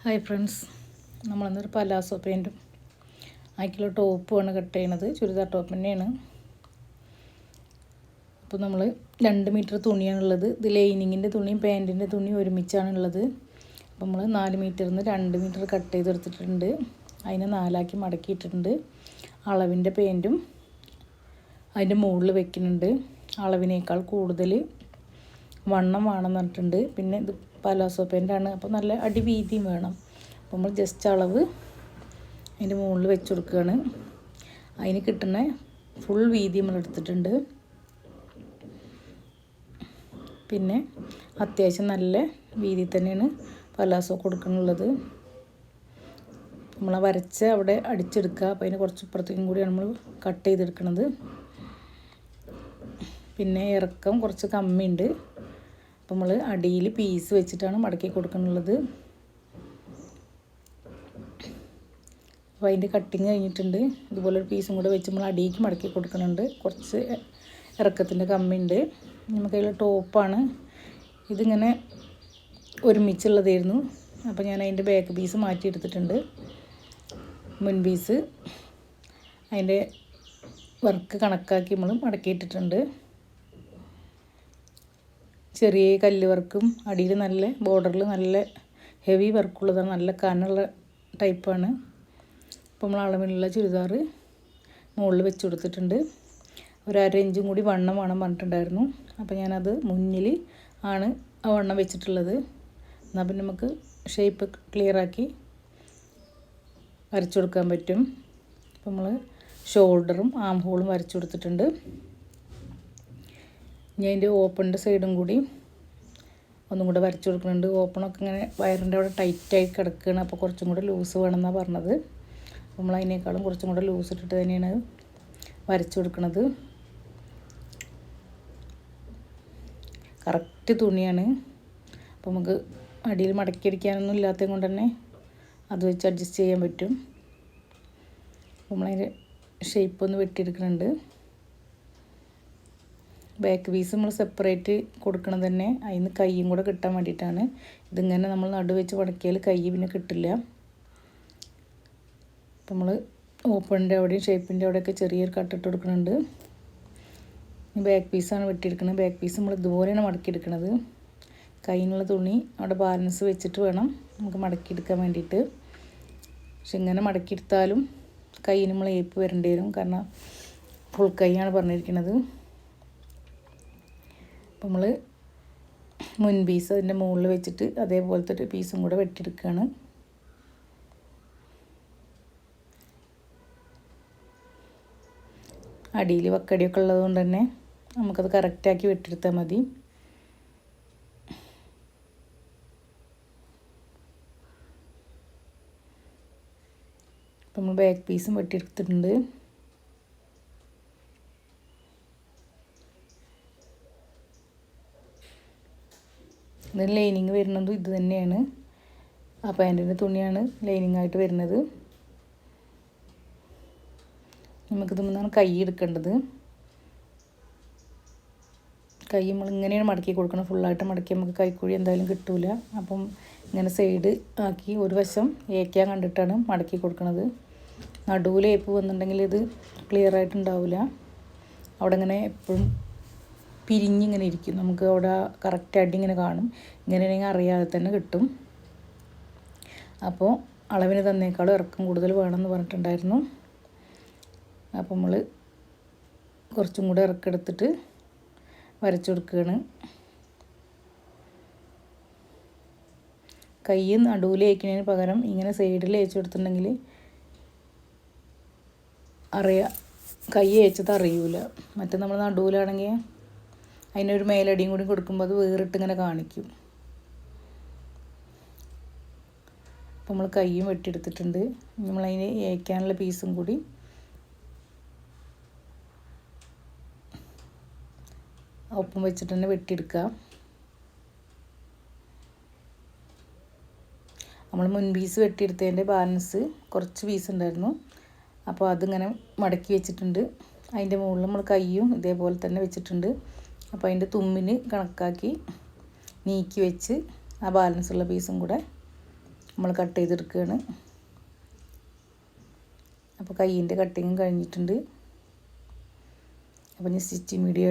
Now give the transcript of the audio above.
Hi friends, നമ്മളന്നൊരു palazzo പാൻറ്റും 1 kilo ടോപ്പുമാണ് cut ചെയ്യണത്. Churidar top തന്നെയാണ്. അപ്പോൾ നമ്മൾ 2 മീറ്റർ തുണിയാണുള്ളത്. ഇത് ലൈനിങ്ങിൻ്റെ തുണിയും പാൻറ്റിൻ്റെ തുണിയും ഒരുമിച്ചാണുള്ളത്. അപ്പോൾ നമ്മൾ 4 മീറ്ററിൽ നിന്ന് 2 മീറ്റർ കട്ട് ചെയ്തെടുത്തിട്ടുണ്ട്. അതിനെ 4 മടക്കിയിട്ടുണ്ട്. അളവിൻ്റെ പാൻറ്റും അതിൻ്റെ മുകളിൽ വെക്കുന്നുണ്ട്. അളവിനേക്കാൾ കൂടുതൽ വണ്ണം വേണമെന്ന് പറഞ്ഞിട്ടുണ്ട്. പിന്നെ ഇത് പലാസോ പാൻറ്റാണ്, അപ്പോൾ നല്ല അടിവീതിയും വേണം. അപ്പോൾ നമ്മൾ ജസ്റ്റ് അളവ് അതിൻ്റെ മുകളിൽ വെച്ച് കൊടുക്കുകയാണ്. അതിന് കിട്ടുന്ന ഫുൾ വീതി നമ്മൾ എടുത്തിട്ടുണ്ട്. പിന്നെ അത്യാവശ്യം നല്ല വീതി തന്നെയാണ് പലാസോ കൊടുക്കുന്നുള്ളത്. നമ്മൾ വരച്ച് അവിടെ അടിച്ചെടുക്കുക. അപ്പോൾ അതിന് കുറച്ച് ഇപ്പുറത്തേക്കും കൂടിയാണ് നമ്മൾ കട്ട് ചെയ്തെടുക്കുന്നത്. പിന്നെ ഇറക്കം കുറച്ച് കമ്മിയുണ്ട്. അപ്പോൾ നമ്മൾ അടിയിൽ പീസ് വെച്ചിട്ടാണ് മടക്കി കൊടുക്കുന്നുള്ളത്. അപ്പോൾ അതിൻ്റെ കട്ടിങ് കഴിഞ്ഞിട്ടുണ്ട്. ഇതുപോലൊരു പീസും കൂടെ വെച്ച് നമ്മൾ അടിയിലേക്ക് മടക്കി കൊടുക്കുന്നുണ്ട്. കുറച്ച് ഇറക്കത്തിൻ്റെ കമ്മിയുണ്ട്. നമുക്കതിൽ ടോപ്പാണ്. ഇതിങ്ങനെ ഒരുമിച്ചുള്ളതായിരുന്നു. അപ്പോൾ ഞാൻ അതിൻ്റെ ബാക്ക് പീസ് മാറ്റിയെടുത്തിട്ടുണ്ട്. മുൻ പീസ് അതിൻ്റെ വർക്ക് കണക്കാക്കി നമ്മൾ മടക്കിയിട്ടിട്ടുണ്ട്. ചെറിയ കല്ല് വർക്കും അടിയിൽ നല്ല ബോർഡറിൽ നല്ല ഹെവി വർക്കുള്ളതാണ്. നല്ല കനുള്ള ടൈപ്പാണ്. അപ്പോൾ നമ്മൾ അളവിലുള്ള ചുരിദാർ മുകളിൽ വെച്ച് കൊടുത്തിട്ടുണ്ട്. ഒരു 1/2 ഇഞ്ചും കൂടി വണ്ണം വേണം പറഞ്ഞിട്ടുണ്ടായിരുന്നു. അപ്പോൾ ഞാനത് മുന്നിൽ ആണ് ആ വണ്ണം വെച്ചിട്ടുള്ളത്. എന്നാൽ പിന്നെ നമുക്ക് ഷേപ്പ് ക്ലിയറാക്കി വരച്ചു കൊടുക്കാൻ പറ്റും. അപ്പോൾ നമ്മൾ ഷോൾഡറും ആം ഹോളും വരച്ചു കൊടുത്തിട്ടുണ്ട്. ഞാൻ അതിൻ്റെ ഓപ്പണിൻ്റെ സൈഡും കൂടി ഒന്നും കൂടെ വരച്ചു കൊടുക്കുന്നുണ്ട്. ഓപ്പണൊക്കെ ഇങ്ങനെ വയറിൻ്റെ അവിടെ ടൈറ്റായി കിടക്കുകയാണ്. അപ്പോൾ കുറച്ചും കൂടെ ലൂസ് വേണമെന്നാണ് പറഞ്ഞത്. നമ്മൾ അതിനേക്കാളും കുറച്ചും കൂടെ ലൂസ് ഇട്ടിട്ട് തന്നെയാണ് വരച്ചു കൊടുക്കുന്നത്. കറക്റ്റ് തുണിയാണ്. അപ്പോൾ നമുക്ക് അടിയിൽ മടക്കിയടിക്കാനൊന്നും ഇല്ലാത്തത് കൊണ്ട് തന്നെ അത് വെച്ച് അഡ്ജസ്റ്റ് ചെയ്യാൻ പറ്റും. നമ്മളതിൻ്റെ ഷേപ്പ് ഒന്ന് വെട്ടിയെടുക്കുന്നുണ്ട്. ബാക്ക് പീസ് നമ്മൾ സെപ്പറേറ്റ് കൊടുക്കണം തന്നെ. അതിന് കൈയും കൂടെ കിട്ടാൻ വേണ്ടിയിട്ടാണ്. ഇതിങ്ങനെ നമ്മൾ നടുവെച്ച് മടക്കിയാൽ കൈ പിന്നെ കിട്ടില്ല. അപ്പം നമ്മൾ ഓപ്പണിൻ്റെ അവിടെയും ഷേപ്പിൻ്റെ അവിടെയൊക്കെ ചെറിയൊരു കട്ടിട്ട് കൊടുക്കുന്നുണ്ട്. ബാക്ക് പീസാണ് വെട്ടിയെടുക്കുന്നത്. ബാക്ക് പീസ് നമ്മൾ ഇതുപോലെയാണ് മടക്കിയെടുക്കുന്നത്. കൈയിനുള്ള തുണി അവിടെ ബാലൻസ് വെച്ചിട്ട് വേണം നമുക്ക് മടക്കിയെടുക്കാൻ വേണ്ടിയിട്ട്. പക്ഷെ ഇങ്ങനെ മടക്കിയെടുത്താലും കൈയിന് നമ്മൾ ഏപ്പ് വരേണ്ടി വരും. കാരണം ഫുൾ കൈയാണ് പറഞ്ഞിരിക്കുന്നത്. അപ്പോൾ നമ്മൾ മുൻ പീസ് അതിൻ്റെ മുകളിൽ വെച്ചിട്ട് അതേപോലത്തെ ഒരു പീസും കൂടെ വെട്ടിയെടുക്കുകയാണ്. അടിയിൽ വക്കടിയൊക്കെ ഉള്ളത് കൊണ്ട് തന്നെ നമുക്കത് കറക്റ്റാക്കി വെട്ടിയെടുത്താൽ മതി. അപ്പോൾ നമ്മൾ ബാക്ക് പീസും വെട്ടിയെടുത്തിട്ടുണ്ട്. ഇതിന് ലൈനിങ് വരുന്നതും ഇത് തന്നെയാണ്. ആ പാൻറ്റിൻ്റെ തുണിയാണ് ലൈനിങ് ആയിട്ട് വരുന്നത്. നമുക്കിത് നിന്നാണ് കൈ എടുക്കേണ്ടത്. കൈ നമ്മൾ ഇങ്ങനെയാണ് മടക്കി കൊടുക്കണം. ഫുള്ളായിട്ട് മടക്കി നമുക്ക് കൈക്കുഴി എന്തായാലും കിട്ടില്ല. അപ്പം ഇങ്ങനെ സൈഡ് ആക്കി ഒരു വശം ഏക്കാൻ കണ്ടിട്ടാണ് മടക്കി കൊടുക്കുന്നത്. നടുവിൽ ഏപ്പ് വന്നിട്ടുണ്ടെങ്കിൽ ഇത് ക്ലിയർ ആയിട്ടുണ്ടാവില്ല. അവിടെ ഇങ്ങനെ എപ്പോഴും പിരിഞ്ഞിങ്ങനെ ഇരിക്കും. നമുക്ക് അവിടെ കറക്റ്റ് അടി ഇങ്ങനെ കാണും. ഇങ്ങനെയാണെങ്കിൽ അറിയാതെ തന്നെ കിട്ടും. അപ്പോൾ അളവിന് തന്നേക്കാളും ഇറക്കം കൂടുതൽ വേണമെന്ന് പറഞ്ഞിട്ടുണ്ടായിരുന്നു. അപ്പോൾ നമ്മൾ കുറച്ചും കൂടെ ഇറക്കെടുത്തിട്ട് വരച്ചു കൊടുക്കുകയാണ്. കൈ നടുവിൽ അയക്കുന്നതിന് പകരം ഇങ്ങനെ സൈഡിൽ അയച്ചു കൊടുത്തിട്ടുണ്ടെങ്കിൽ കൈ അയച്ചത് അറിയൂല. മറ്റേ നമ്മൾ നടുവിലാണെങ്കിൽ അതിനൊരു മേലടിയും കൂടി കൊടുക്കുമ്പോൾ അത് വേറിട്ട് ഇങ്ങനെ കാണിക്കും. അപ്പോൾ നമ്മൾ കൈയും വെട്ടിയെടുത്തിട്ടുണ്ട്. നമ്മളതിന് ഏക്കാനുള്ള പീസും കൂടി ഒപ്പം വെച്ചിട്ട് തന്നെ വെട്ടിയെടുക്കുക. നമ്മൾ മുൻ പീസ് വെട്ടിയെടുത്തതിൻ്റെ ബാലൻസ് കുറച്ച് പീസ് ഉണ്ടായിരുന്നു. അപ്പോൾ അതിങ്ങനെ മടക്കി വെച്ചിട്ടുണ്ട്. അതിൻ്റെ മുകളിൽ നമ്മൾ കൈയും ഇതേപോലെ തന്നെ വെച്ചിട്ടുണ്ട്. അപ്പോൾ അതിൻ്റെ തുമ്മിന് കണക്കാക്കി നീക്കി വെച്ച് ആ ബാലൻസുള്ള പീസും കൂടെ നമ്മൾ കട്ട് ചെയ്തെടുക്കുകയാണ്. അപ്പോൾ കയ്യിൻ്റെ കട്ടിങ്ങും കഴിഞ്ഞിട്ടുണ്ട്. അപ്പോൾ ഇനി സ്റ്റിച്ചിങ് വീഡിയോ